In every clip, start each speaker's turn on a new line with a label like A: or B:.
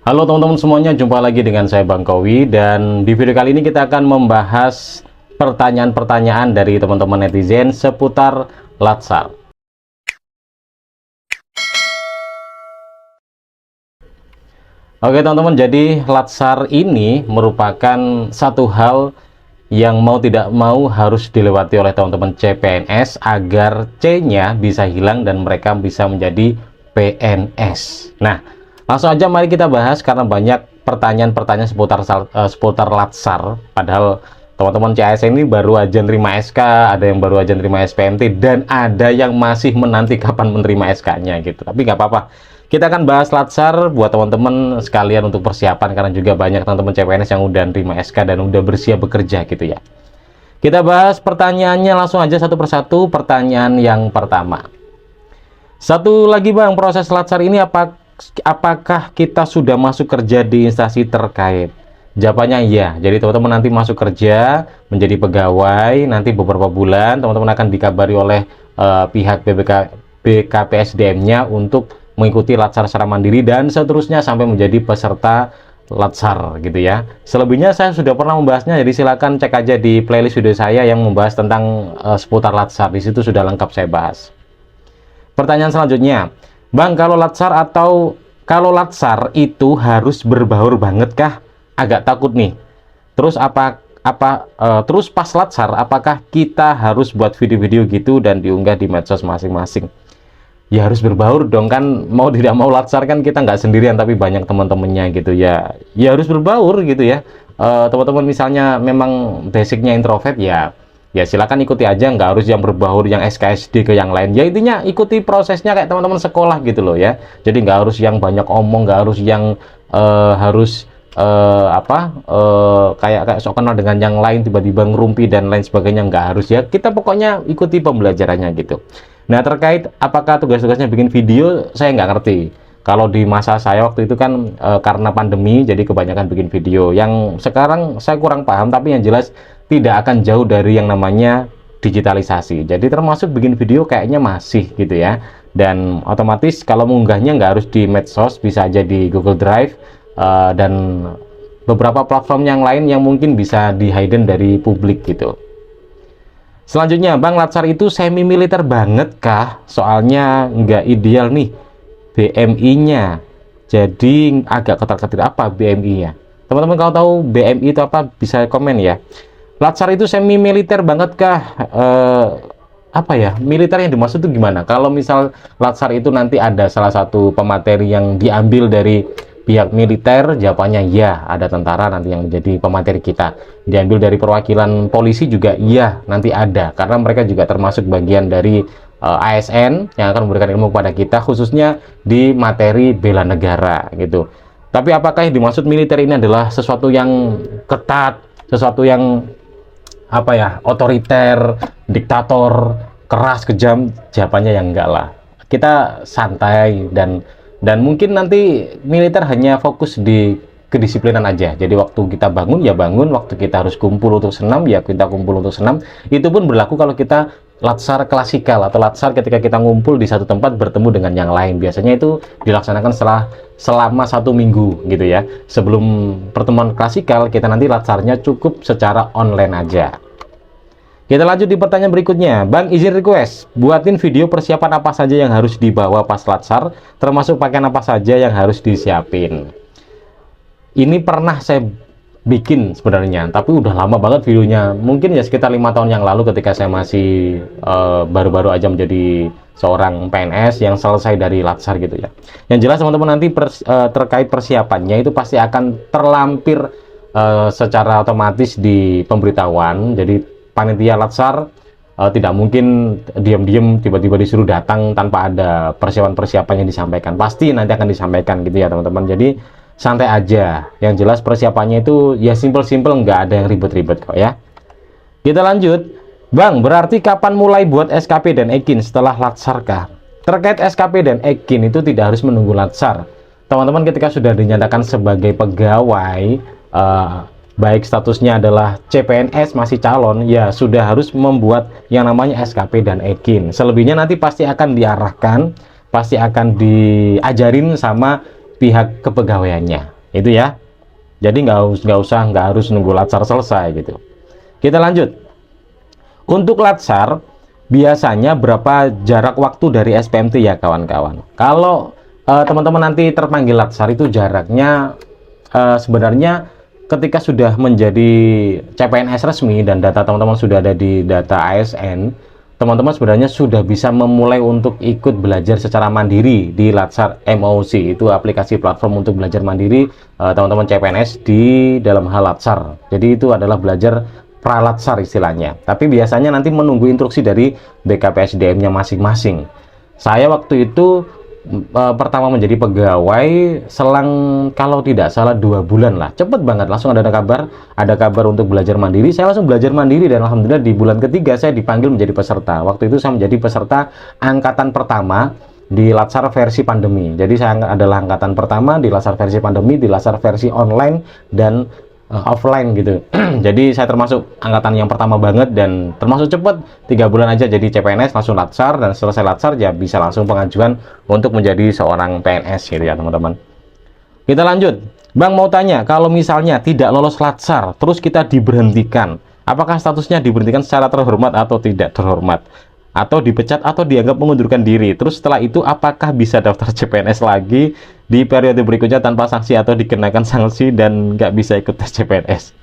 A: Halo teman-teman semuanya, jumpa lagi dengan saya Bang Kowi, dan di video kali ini kita akan membahas pertanyaan-pertanyaan dari teman-teman netizen seputar Latsar. Oke teman-teman, jadi Latsar ini merupakan satu hal yang mau tidak mau harus dilewati oleh teman-teman CPNS agar C-nya bisa hilang dan mereka bisa menjadi PNS. Nah, langsung aja mari kita bahas karena banyak pertanyaan-pertanyaan seputar Latsar. Padahal teman-teman CAS ini baru aja nerima SK, ada yang baru aja nerima SPMT, dan ada yang masih menanti kapan menerima SK-nya gitu. Tapi nggak apa-apa. Kita akan bahas Latsar buat teman-teman sekalian untuk persiapan, karena juga banyak teman-teman CPNS yang udah nerima SK dan udah bersiap bekerja gitu ya. Kita bahas pertanyaannya langsung aja satu persatu. Pertanyaan yang pertama. Satu lagi Bang, proses Latsar ini apakah kita sudah masuk kerja di instansi terkait? Jawabannya iya. Jadi teman-teman nanti masuk kerja menjadi pegawai, nanti beberapa bulan teman-teman akan dikabari oleh pihak BKPSDM-nya untuk mengikuti Latsar secara mandiri dan seterusnya sampai menjadi peserta Latsar gitu ya. Selebihnya saya sudah pernah membahasnya, jadi silakan cek aja di playlist video saya yang membahas tentang seputar Latsar. Di situ sudah lengkap saya bahas. Pertanyaan selanjutnya, Bang, kalau Latsar itu harus berbaur banget kah? Agak takut nih. Terus terus pas Latsar apakah kita harus buat video-video gitu dan diunggah di medsos masing-masing? Ya harus berbaur dong, kan mau tidak mau Latsar kan kita nggak sendirian tapi banyak teman-temannya gitu ya. Ya harus berbaur gitu ya. Teman-teman misalnya memang basicnya introvert, ya silakan ikuti aja, nggak harus yang berbaur yang SKSD ke yang lain. Ya intinya ikuti prosesnya kayak teman-teman sekolah gitu loh ya. Jadi nggak harus yang banyak omong, nggak harus yang harus kayak sok kenal dengan yang lain tiba-tiba ngerumpi dan lain sebagainya. Nggak harus ya, kita pokoknya ikuti pembelajarannya gitu. Nah, terkait apakah tugas-tugasnya bikin video, saya nggak ngerti. Kalau di masa saya waktu itu kan karena pandemi, jadi kebanyakan bikin video. Yang sekarang saya kurang paham, tapi yang jelas tidak akan jauh dari yang namanya digitalisasi. Jadi termasuk bikin video kayaknya masih gitu ya. Dan otomatis kalau mengunggahnya nggak harus di medsos, bisa aja di Google Drive dan beberapa platform yang lain yang mungkin bisa di hidden dari publik gitu. Selanjutnya, Bang, Latsar itu semi militer banget kah? Soalnya nggak ideal nih BMI-nya. Jadi agak ketar-ketir. Apa BMI-nya? Teman-teman kalau tahu BMI itu apa bisa komen ya. Latsar itu semi militer banget kah? Apa ya? Militer yang dimaksud itu gimana? Kalau misal Latsar itu nanti ada salah satu pemateri yang diambil dari pihak militer, jawabannya ya, ada tentara nanti yang menjadi pemateri kita. Diambil dari perwakilan polisi juga iya, nanti ada, karena mereka juga termasuk bagian dari ASN yang akan memberikan ilmu kepada kita, khususnya di materi bela negara gitu. Tapi apakah yang dimaksud militer ini adalah sesuatu yang ketat, sesuatu yang apa ya, otoriter, diktator, keras, kejam? Jawabannya yang enggak lah. Kita santai dan mungkin nanti militer hanya fokus di kedisiplinan aja. Jadi waktu kita bangun ya bangun, waktu kita harus kumpul untuk senam ya kita kumpul untuk senam. Itu pun berlaku kalau kita Latsar klasikal atau Latsar ketika kita ngumpul di satu tempat bertemu dengan yang lain. Biasanya itu dilaksanakan selama 1 minggu gitu ya. Sebelum pertemuan klasikal, kita nanti Latsarnya cukup secara online aja. Kita lanjut di pertanyaan berikutnya. Bang, izin request, buatin video persiapan apa saja yang harus dibawa pas Latsar, termasuk pakaian apa saja yang harus disiapin. Ini pernah saya bikin sebenarnya, tapi udah lama banget videonya. Mungkin ya sekitar 5 tahun yang lalu ketika saya masih baru-baru aja menjadi seorang PNS yang selesai dari Latsar gitu ya. Yang jelas teman-teman nanti terkait persiapannya itu pasti akan terlampir secara otomatis di pemberitahuan. Jadi panitia Latsar tidak mungkin diam-diam tiba-tiba disuruh datang tanpa ada persiapan-persiapan yang disampaikan. Pasti nanti akan disampaikan gitu ya teman-teman. Jadi santai aja. Yang jelas persiapannya itu ya simple-simple, nggak ada yang ribet-ribet kok ya. Kita lanjut. Bang, berarti kapan mulai buat SKP dan EKIN setelah Latsar kah? Terkait SKP dan EKIN itu tidak harus menunggu Latsar. Teman-teman ketika sudah dinyatakan sebagai pegawai, baik statusnya adalah CPNS masih calon, ya sudah harus membuat yang namanya SKP dan EKIN. Selebihnya nanti pasti akan diarahkan, pasti akan diajarin sama pihak kepegawaiannya. Itu ya. Jadi nggak harus nunggu latsar selesai gitu. Kita lanjut. Untuk latsar biasanya berapa jarak waktu dari SPMT ya kawan-kawan? Kalau teman-teman nanti terpanggil latsar itu jaraknya sebenarnya ketika sudah menjadi CPNS resmi dan data teman-teman sudah ada di data ASN, teman-teman sebenarnya sudah bisa memulai untuk ikut belajar secara mandiri di Latsar MOOC. Itu aplikasi platform untuk belajar mandiri teman-teman CPNS di dalam hal Latsar. Jadi itu adalah belajar pralatsar istilahnya. Tapi biasanya nanti menunggu instruksi dari BKPSDM-nya masing-masing. Saya waktu itu pertama menjadi pegawai selang kalau tidak salah 2 bulan lah, cepet banget, langsung ada kabar untuk belajar mandiri. Saya langsung belajar mandiri dan alhamdulillah di bulan ketiga saya dipanggil menjadi peserta. Waktu itu saya menjadi peserta angkatan pertama di Latsar versi pandemi. Jadi saya adalah angkatan pertama di Latsar versi pandemi, di Latsar versi online dan offline gitu. Jadi saya termasuk angkatan yang pertama banget dan termasuk cepet, 3 bulan aja jadi CPNS, langsung latsar, dan selesai latsar ya bisa langsung pengajuan untuk menjadi seorang PNS gitu ya teman-teman. Kita lanjut. Bang mau tanya, kalau misalnya tidak lolos latsar terus kita diberhentikan, apakah statusnya diberhentikan secara terhormat atau tidak terhormat, atau dipecat atau dianggap mengundurkan diri? Terus setelah itu apakah bisa daftar CPNS lagi di periode berikutnya tanpa sanksi atau dikenakan sanksi dan nggak bisa ikut tes CPNS?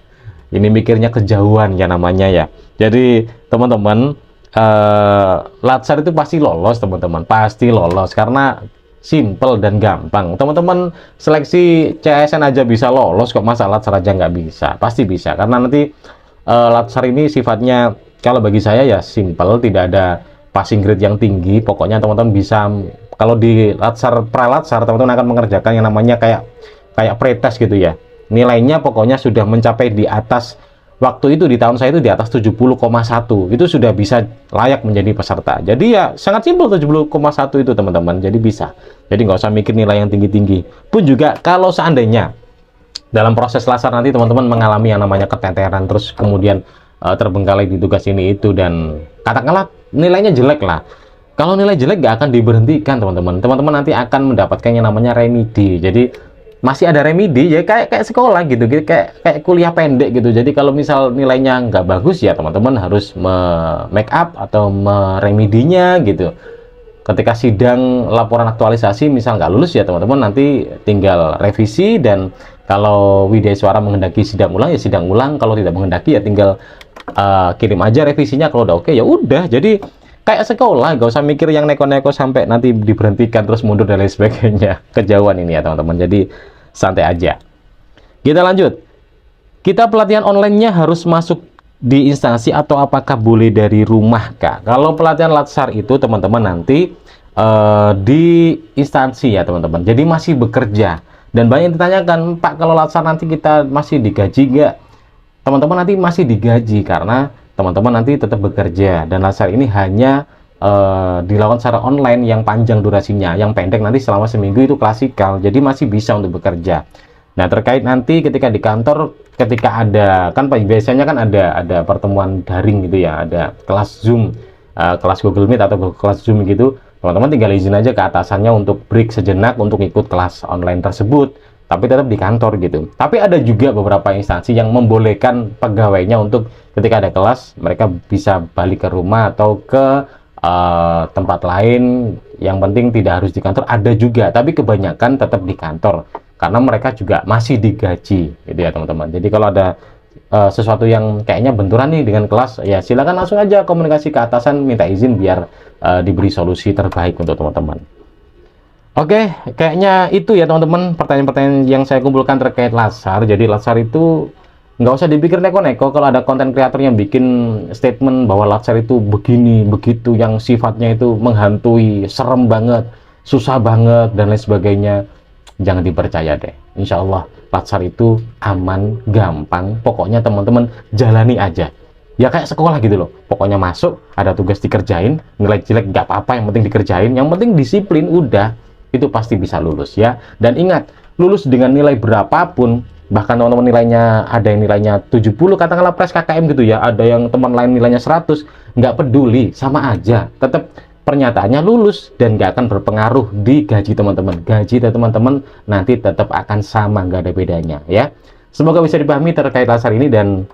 A: Ini mikirnya kejauhan ya namanya ya. Jadi teman-teman, latsar itu pasti lolos teman-teman, pasti lolos karena simple dan gampang. Teman-teman seleksi CSN aja bisa lolos kok, masa latsar aja nggak bisa? Pasti bisa, karena nanti latsar ini sifatnya kalau bagi saya ya simple, tidak ada passing grade yang tinggi. Pokoknya teman-teman bisa, kalau di latsar pralatsar teman-teman akan mengerjakan yang namanya kayak pretest gitu ya. Nilainya pokoknya sudah mencapai di atas, waktu itu di tahun saya itu di atas 70,1, itu sudah bisa layak menjadi peserta. Jadi ya sangat simpel 70,1 itu teman-teman, jadi bisa. Jadi nggak usah mikir nilai yang tinggi-tinggi. Pun juga kalau seandainya dalam proses latsar nanti teman-teman mengalami yang namanya keteteran, terus kemudian terbengkalai di tugas ini itu, dan katakanlah nilainya jelek lah. Kalau nilai jelek nggak akan diberhentikan teman-teman. Teman-teman nanti akan mendapatkan yang namanya remedi. Jadi masih ada remedi ya, kayak sekolah gitu, kayak kuliah pendek gitu. Jadi kalau misal nilainya nggak bagus ya teman-teman harus make up atau meremedinya gitu. Ketika sidang laporan aktualisasi misal nggak lulus ya teman-teman nanti tinggal revisi, dan kalau Widya Suara menghendaki sidang ulang ya sidang ulang, kalau tidak menghendaki ya tinggal kirim aja revisinya. Kalau udah oke ya udah. Jadi kayak sekolah, gak usah mikir yang neko-neko sampai nanti diberhentikan terus mundur dan lain sebagainya. Kejauhan ini ya teman-teman, jadi santai aja. Kita lanjut. Kita pelatihan online-nya harus masuk di instansi atau apakah boleh dari rumah kak? Kalau pelatihan latsar itu teman-teman nanti di instansi ya teman-teman, jadi masih bekerja. Dan banyak yang ditanyakan, Pak kalau latsar nanti kita masih digaji nggak? Teman-teman nanti masih digaji karena teman-teman nanti tetap bekerja, dan latsar ini hanya dilakukan secara online yang panjang durasinya. Yang pendek nanti selama seminggu itu klasikal, jadi masih bisa untuk bekerja. Nah terkait nanti ketika di kantor, ketika ada kan biasanya kan ada pertemuan daring gitu ya, ada kelas Zoom, kelas Google Meet atau kelas Zoom gitu, teman-teman tinggal izin aja ke atasannya untuk break sejenak untuk ikut kelas online tersebut, tapi tetap di kantor gitu. Tapi ada juga beberapa instansi yang membolehkan pegawainya untuk ketika ada kelas mereka bisa balik ke rumah atau ke tempat lain, yang penting tidak harus di kantor. Ada juga, tapi kebanyakan tetap di kantor karena mereka juga masih digaji gitu ya teman-teman. Jadi kalau ada sesuatu yang kayaknya benturan nih dengan kelas, ya silakan langsung aja komunikasi ke atasan, minta izin biar diberi solusi terbaik untuk teman-teman. Oke, kayaknya itu ya teman-teman pertanyaan-pertanyaan yang saya kumpulkan terkait latsar. Jadi latsar itu nggak usah dipikir neko-neko. Kalau ada konten kreator yang bikin statement bahwa latsar itu begini begitu, yang sifatnya itu menghantui, serem banget, susah banget dan lain sebagainya, jangan dipercaya deh. Insya Allah latsar itu aman, gampang. Pokoknya teman-teman jalani aja ya, kayak sekolah gitu loh. Pokoknya masuk, ada tugas dikerjain, nilai jelek nggak apa-apa, yang penting dikerjain, yang penting disiplin, udah itu pasti bisa lulus ya. Dan ingat, lulus dengan nilai berapapun, bahkan teman-teman nilainya ada yang nilainya 70 katakanlah pres KKM gitu ya, ada yang teman lain nilainya 100, nggak peduli, sama aja, tetap pernyataannya lulus dan nggak akan berpengaruh di gaji teman-teman. Gaji teman-teman nanti tetap akan sama, nggak ada bedanya ya. Semoga bisa dipahami terkait Latsar ini, dan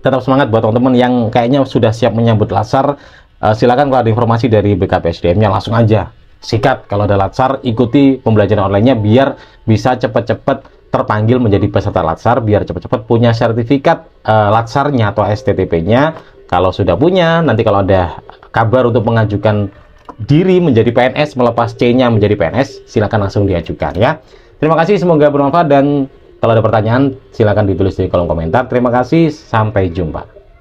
A: tetap semangat buat teman-teman yang kayaknya sudah siap menyambut Latsar. Silakan kalau ada informasi dari BKPSDM-nya langsung aja sikat. Kalau ada Latsar, ikuti pembelajaran online-nya biar bisa cepat-cepat terpanggil menjadi peserta Latsar, biar cepat-cepat punya sertifikat Latsarnya atau STTP-nya. Kalau sudah punya, nanti kalau ada kabar untuk mengajukan diri menjadi PNS, melepas C-nya menjadi PNS, silakan langsung diajukan ya. Terima kasih, semoga bermanfaat, dan kalau ada pertanyaan silakan ditulis di kolom komentar. Terima kasih, sampai jumpa.